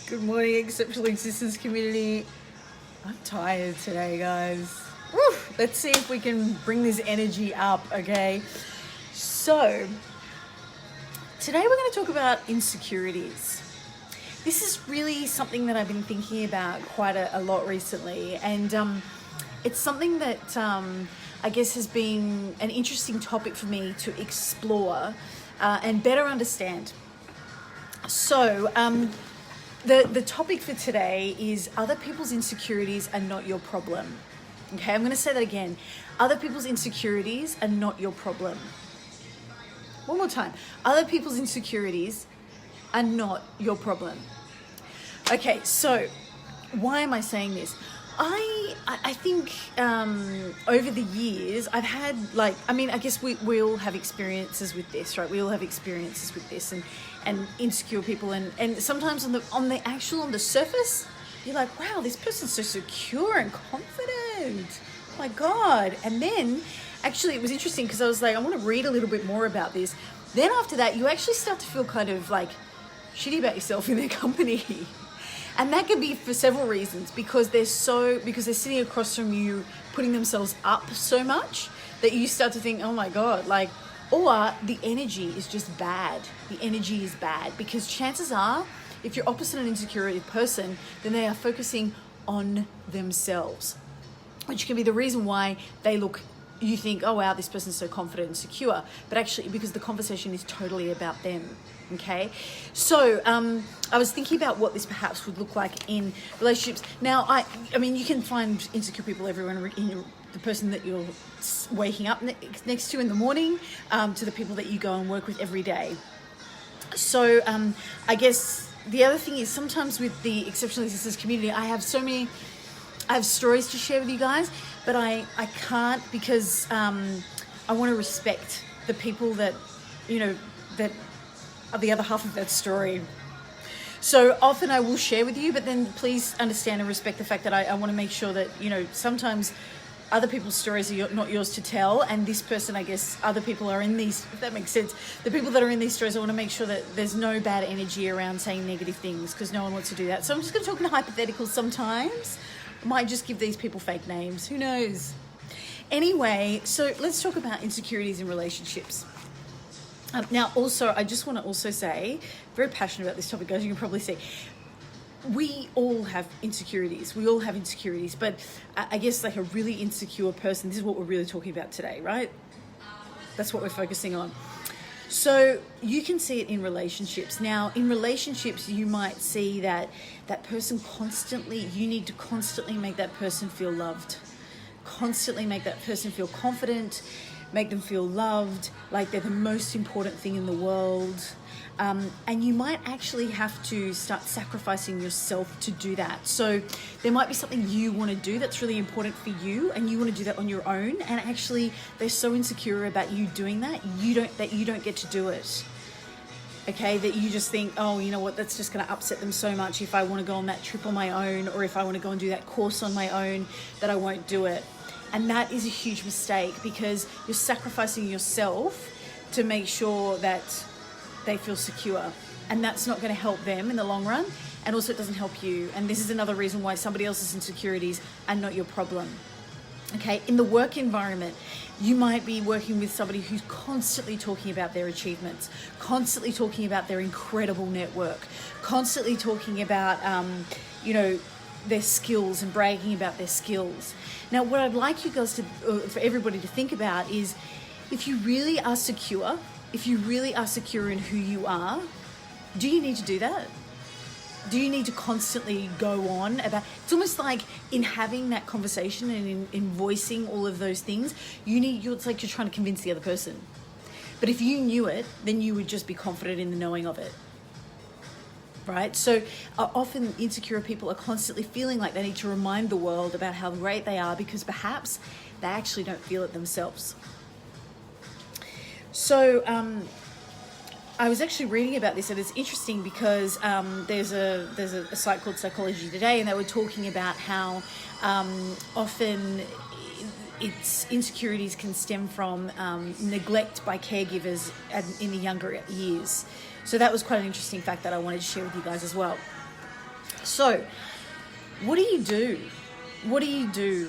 Good morning, Exceptional Existence community. I'm tired today, guys. Woo! Let's see if we can bring this energy up, okay? So, today we're going to talk about insecurities. This is really something that I've been thinking about quite a lot recently, and it's something that I guess has been an interesting topic for me to explore and better understand. So, the topic for today is other people's insecurities are not your problem. Okay, I'm going to say that again. Other people's insecurities are not your problem. One more time. Other people's insecurities are not your problem. Okay, so why am I saying this? I think over the years I've had I guess we all have experiences with this, right? We all have experiences with this and insecure people and sometimes on the surface you're like, wow, this person's so secure and confident. Oh my God. And then actually it was interesting because I was like, I want to read a little bit more about this. Then after that you actually start to feel kind of like shitty about yourself in their company. And that can be for several reasons, because they're sitting across from you, putting themselves up so much that you start to think, oh my God, or the energy is just bad. The energy is bad because chances are, if you're opposite an insecure person, then they are focusing on themselves, which can be the reason why you think, oh wow, this person's so confident and secure, but actually because the conversation is totally about them. Okay, so I was thinking about what this perhaps would look like in relationships. Now, I mean, you can find insecure people everywhere, in the person that you're waking up next to in the morning, to the people that you go and work with every day. So I guess the other thing is sometimes with the Exceptional Existence community, I have stories to share with you guys, but I can't because I want to respect the people that, that are the other half of that story. So often I will share with you, but then please understand and respect the fact that I want to make sure that, sometimes other people's stories are not yours to tell. And this person, I guess, other people are in these, if that makes sense. The people that are in these stories, I want to make sure that there's no bad energy around saying negative things because no one wants to do that. So I'm just going to talk in hypotheticals sometimes. I might just give these people fake names. Who knows? Anyway, so let's talk about insecurities in relationships. Now, also, I just want to also say, very passionate about this topic, guys, you can probably see, we all have insecurities. But I guess like a really insecure person, this is what we're really talking about today, right? That's what we're focusing on. So you can see it in relationships. Now, in relationships, you might see that person you need to constantly make that person feel loved, constantly make that person feel confident, make them feel loved, like they're the most important thing in the world. And you might actually have to start sacrificing yourself to do that. So there might be something you want to do that's really important for you, and you want to do that on your own. And actually, they're so insecure about you doing that, you don't get to do it. Okay, that you just think, oh, you know what, that's just going to upset them so much if I want to go on that trip on my own, or if I want to go and do that course on my own, that I won't do it. And that is a huge mistake because you're sacrificing yourself to make sure that they feel secure. And that's not going to help them in the long run. And also it doesn't help you. And this is another reason why somebody else's insecurities are not your problem. Okay, in the work environment, you might be working with somebody who's constantly talking about their achievements, constantly talking about their incredible network, constantly talking about, their skills and bragging about their skills. Now, what I'd like you guys for everybody to think about is, if you really are secure in who you are, do you need to do that? Do you need to constantly go on about, it's almost like in having that conversation and in voicing all of those things, it's like you're trying to convince the other person. But if you knew it, then you would just be confident in the knowing of it. Right? So often insecure people are constantly feeling like they need to remind the world about how great they are because perhaps they actually don't feel it themselves. So I was actually reading about this, and it's interesting because there's a site called Psychology Today, and they were talking about how often its insecurities can stem from neglect by caregivers in the younger years. So that was quite an interesting fact that I wanted to share with you guys as well. So what do you do? What do you do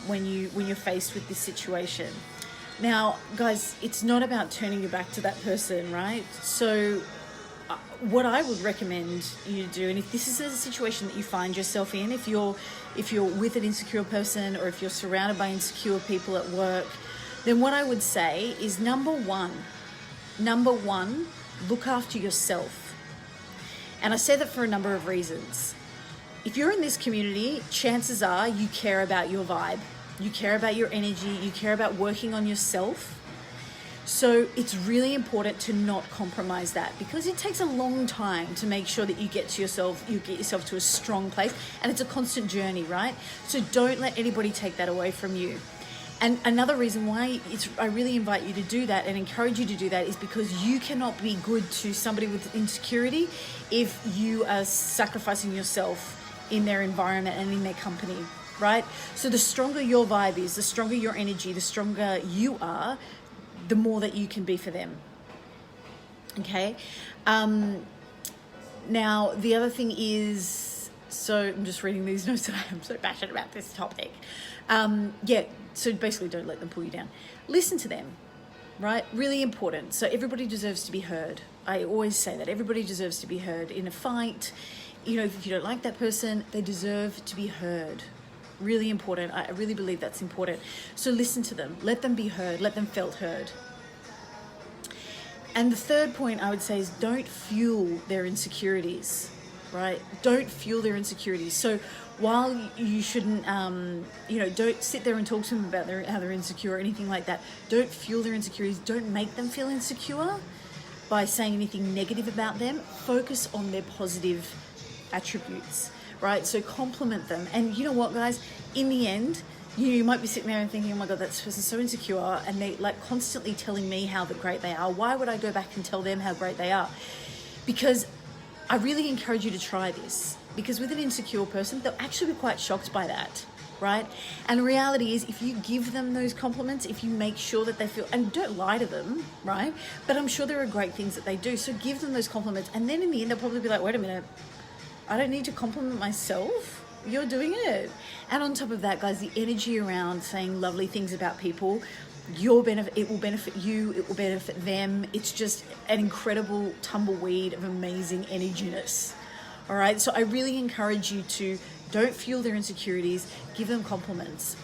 when you're faced with this situation? Now, guys, it's not about turning your back to that person, right? So what I would recommend you to do, and if this is a situation that you find yourself in, if you're with an insecure person, or if you're surrounded by insecure people at work, then what I would say is number one, look after yourself. And I say that for a number of reasons. If you're in this community, chances are you care about your vibe, you care about your energy, you care about working on yourself. So it's really important to not compromise that, because it takes a long time to make sure that you get yourself to a strong place, and it's a constant journey, right? So don't let anybody take that away from you. And another reason why I really invite you to do that and encourage you to do that is because you cannot be good to somebody with insecurity if you are sacrificing yourself in their environment and in their company, right? So the stronger your vibe is, the stronger your energy, the stronger you are, the more that you can be for them. Okay. Now the other thing is, so I'm just reading these notes and I'm so passionate about this topic. So basically don't let them pull you down. Listen to them, right? Really important. So everybody deserves to be heard. I always say that everybody deserves to be heard in a fight. You know, if you don't like that person, they deserve to be heard. Really important. I really believe that's important. So listen to them. Let them be heard. Let them feel heard. And the third point I would say is don't fuel their insecurities, right? Don't fuel their insecurities. So while you shouldn't, don't sit there and talk to them about how they're insecure or anything like that. Don't fuel their insecurities. Don't make them feel insecure by saying anything negative about them. Focus on their positive attributes, right? So compliment them. And you know what, guys, in the end, you might be sitting there and thinking, oh my God, that person's so insecure, and they like constantly telling me how great they are. Why would I go back and tell them how great they are? Because I really encourage you to try this, because with an insecure person, they'll actually be quite shocked by that, right? And the reality is, if you give them those compliments, if you make sure that they feel, and don't lie to them, right? But I'm sure there are great things that they do. So give them those compliments. And then in the end, they'll probably be like, wait a minute, I don't need to compliment myself. You're doing it. And on top of that, guys, the energy around saying lovely things about people, it will benefit you, it will benefit them. It's just an incredible tumbleweed of amazing energiness. All right. So I really encourage you to don't fuel their insecurities, give them compliments.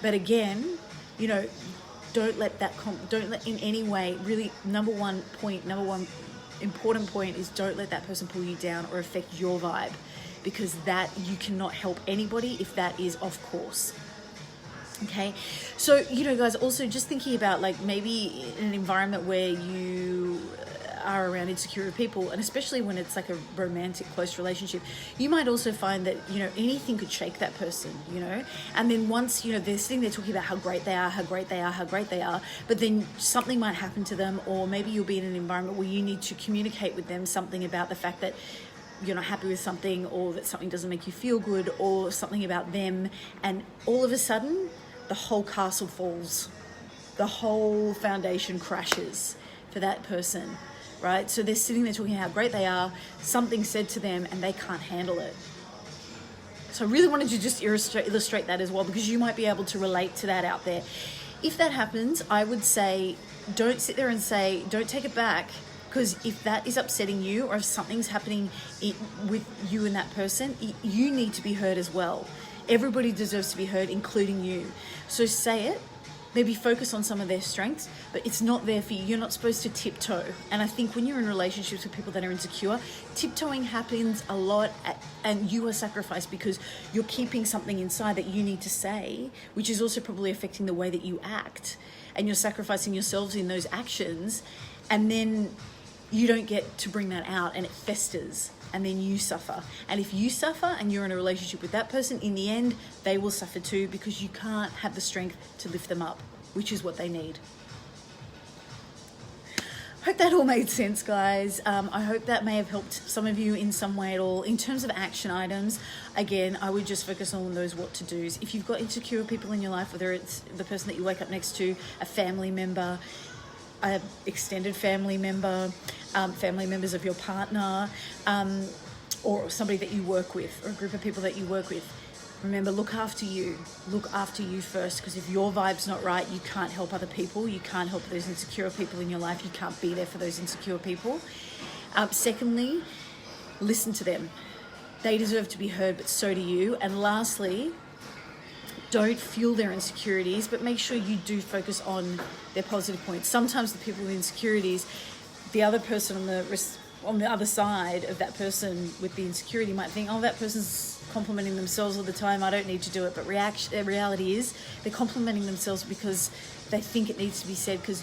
But again, don't let in any way, really, number one important point is don't let that person pull you down or affect your vibe, because that you cannot help anybody if that is off course. Okay. So, guys, also just thinking about like maybe in an environment where you are around insecure people, and especially when it's like a romantic close relationship, you might also find that anything could shake that person, and then once they're sitting there talking about how great they are, but then something might happen to them, or maybe you'll be in an environment where you need to communicate with them something about the fact that you're not happy with something, or that something doesn't make you feel good, or something about them, and all of a sudden the whole castle falls, the whole foundation crashes for that person, right? So they're sitting there talking how great they are, something said to them and they can't handle it. So I really wanted to just illustrate that as well, because you might be able to relate to that out there. If that happens, I would say don't sit there and say, don't take it back, because if that is upsetting you, or if something's happening with you and that person, you need to be heard as well. Everybody deserves to be heard, including you. So say it, maybe focus on some of their strengths, but it's not there for you. You're not supposed to tiptoe. And I think when you're in relationships with people that are insecure, tiptoeing happens a lot, and you are sacrificed because you're keeping something inside that you need to say, which is also probably affecting the way that you act. And you're sacrificing yourselves in those actions, and then you don't get to bring that out, and it festers, and then you suffer. And if you suffer and you're in a relationship with that person, in the end, they will suffer too, because you can't have the strength to lift them up, which is what they need. Hope that all made sense, guys. I hope that may have helped some of you in some way at all. In terms of action items, again, I would just focus on those what to do's. If you've got insecure people in your life, whether it's the person that you wake up next to, a family member, an extended family member, family members of your partner, or somebody that you work with, or a group of people that you work with. Remember, look after you. Look after you first, because if your vibe's not right, you can't help other people. You can't help those insecure people in your life. You can't be there for those insecure people. Secondly, listen to them. They deserve to be heard, but so do you. And lastly, don't fuel their insecurities, but make sure you do focus on their positive points. Sometimes the people with insecurities, the other person on the other side of that person with the insecurity might think, oh, that person's complimenting themselves all the time, I don't need to do it. But reality is they're complimenting themselves because they think it needs to be said, because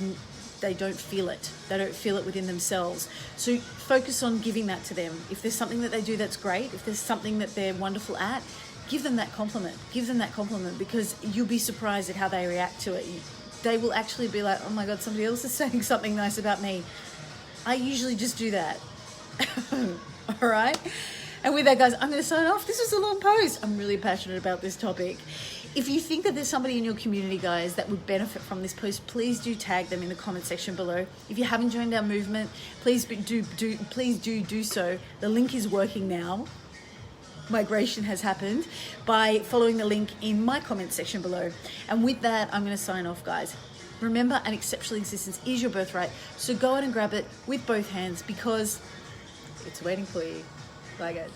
they don't feel it. They don't feel it within themselves. So focus on giving that to them. If there's something that they do that's great, if there's something that they're wonderful at, give them that compliment. Give them that compliment, because you'll be surprised at how they react to it. They will actually be like, oh my God, somebody else is saying something nice about me. I usually just do that. All right. And with that, guys, I'm going to sign off. This was a long post. I'm really passionate about this topic. If you think that there's somebody in your community, guys, that would benefit from this post, please do tag them in the comment section below. If you haven't joined our movement, please do so. The link is working now. Migration has happened by following the link in my comment section below. And with that, I'm going to sign off, guys. Remember, an exceptional existence is your birthright. So go out and grab it with both hands, because it's waiting for you. Bye, guys.